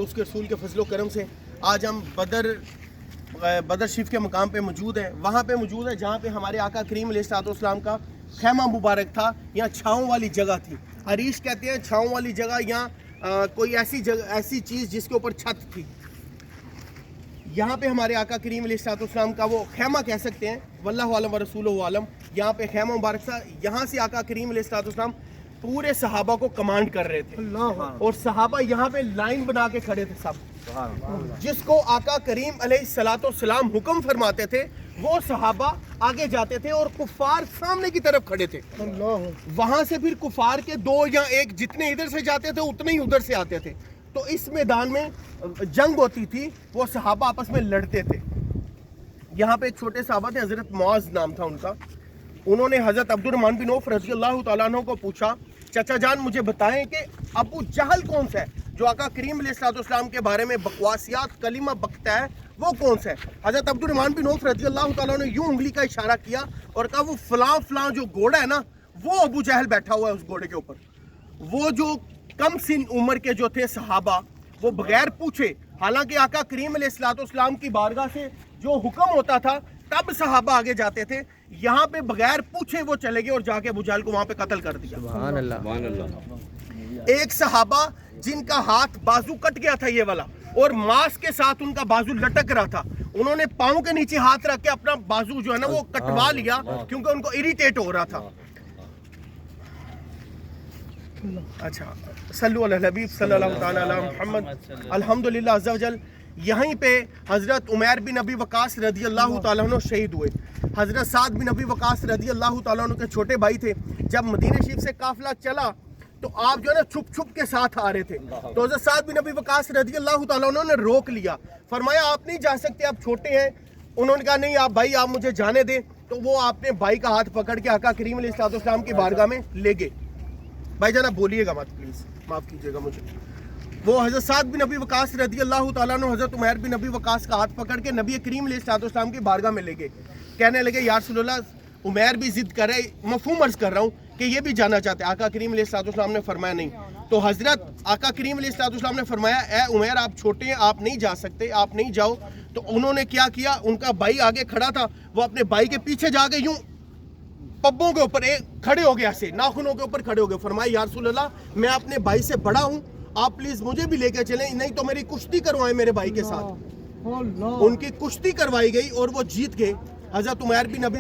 اس کے رسول کے فضل و کرم سے آج ہم بدر شریف کے مقام پہ موجود ہیں، وہاں پہ موجود ہے جہاں پہ ہمارے آقا کریم علیہ السلام کا خیمہ مبارک تھا. یہاں چھاؤں والی جگہ تھی، عریش کہتے ہیں چھاؤں والی جگہ. یہاں کوئی ایسی چیز جس کے اوپر چھت تھی. یہاں پہ ہمارے آقا کریم علیہ السلام کا وہ خیمہ کہہ سکتے ہیں، واللہ عالم و رسولہ عالم. یہاں پہ خیمہ مبارک تھا. یہاں سے آقا کریم علیہ السلام پورے صحابہ کو کمانڈ کر رہے تھے، اور صحابہ یہاں پہ لائن بنا کے کھڑے تھے سب. جس کو آقا کریم علیہ السلام حکم فرماتے تھے وہ صحابہ آگے جاتے تھے اور کفار سامنے کی طرف کھڑے تھے. وہاں سے پھر کفار کے دو یا ایک جتنے ادھر سے جاتے تھے اتنے ہی ادھر سے آتے تھے. تو اس میدان میں جنگ ہوتی تھی، وہ صحابہ آپس میں لڑتے تھے. یہاں پہ ایک چھوٹے صحابہ تھے، حضرت معاذ نام تھا ان کا. انہوں نے حضرت عبد الرحمن بن عوف رضی اللہ تعالیٰ عنہ کو پوچھا، چچا جان مجھے بتائیں کہ ابو جہل کون سا ہے جو آقا کریم علیہ السلام کے بارے میں بکواسیات کلمہ بکتا ہے، وہ کون سا ہے؟ حضرت عبد الرحمن بن عوف رضی اللہ تعالیٰ نے یوں انگلی کا اشارہ کیا اور کہا وہ فلاں فلاں جو گھوڑا ہے نا، وہ ابو جہل بیٹھا ہوا ہے اس گھوڑے کے اوپر. وہ جو کم سن عمر کے جو تھے صحابہ، وہ بغیر پوچھے، حالانکہ آقا کریم علیہ السلام کی بارگاہ سے جو حکم ہوتا تھا تب صحابہ آگے جاتے تھے، یہاں پہ بغیر پوچھے وہ چلے گئے اور جا کے ابو جہل کو وہاں پہ قتل کر دیا. سبحان اللہ. ایک صحابہ جن کا ہاتھ بازو کٹ گیا تھا یہ والا، اور ماس کے ساتھ ان کا بازو لٹک رہا تھا، انہوں نے پاؤں کے نیچے ہاتھ رکھ کے اپنا بازو جو ہے نا وہ کٹوا لیا کیونکہ ان کو اریٹیٹ ہو رہا تھا. اچھا صلو علی الحبیب صلی اللہ تعالی علی محمد. الحمدللہ عز و جل یہیں پہ حضرت عمیر بن ابی وقاص رضی اللہ تعالیٰ عنہ شہید ہوئے. حضرت سعد بن ابی وقاص رضی اللہ تعالیٰ عنہ کے چھوٹے بھائی تھے. جب مدینہ شریف سے قافلہ چلا تو آپ جو ہے نا چھپ چھپ کے ساتھ آ رہے تھے. تو حضرت سعد بن ابی وقاص رضی اللہ تعالیٰ عنہ نے روک لیا، فرمایا آپ نہیں جا سکتے، آپ چھوٹے ہیں. انہوں نے کہا نہیں آپ بھائی آپ مجھے جانے دیں. تو وہ اپنے بھائی کا ہاتھ پکڑ کے آقا کریم علیہ السلام کی بارگاہ میں لے گئے. بھائی جانا بولیے گا مت، پلیز معاف کیجیے گا مجھے. وہ حضرت سعد بن ابی وقاص رضی اللہ تعالیٰ عنہ حضرت عمیر بن ابی وقاص کا ہاتھ پکڑ کے نبی کریم علیہ السلام کی بارگاہ میں لے گئے. کہنے لگے یا رسول اللہ عمیر بھی ضد کر رہے، مفہوم عرض کر رہا ہوں کہ یہ بھی جانا چاہتے. آقا کریم علیہ السلام نے فرمایا نہیں. تو حضرت آقا کریم علیہ السلام نے فرمایا اے عمیر آپ چھوٹے ہیں، آپ نہیں جا سکتے، آپ نہیں جاؤ. تو انہوں نے کیا کیا، ان کا بھائی آگے کھڑا تھا، وہ اپنے بھائی کے پیچھے جا کے یوں پبوں کے اوپر کھڑے ہو گیا، ایسے ناخنوں کے اوپر کھڑے ہو گئے. فرمایا یا رسول اللہ میں اپنے بھائی سے بڑا ہوں، آپ پلیز مجھے بھی لے کے چلیں، نہیں تو میری کشتی کروائیں میرے بھائی کے ساتھ. ان کی کشتی کروائی گئی اور وہ جیت گئے. حضرت عمیر بن ابی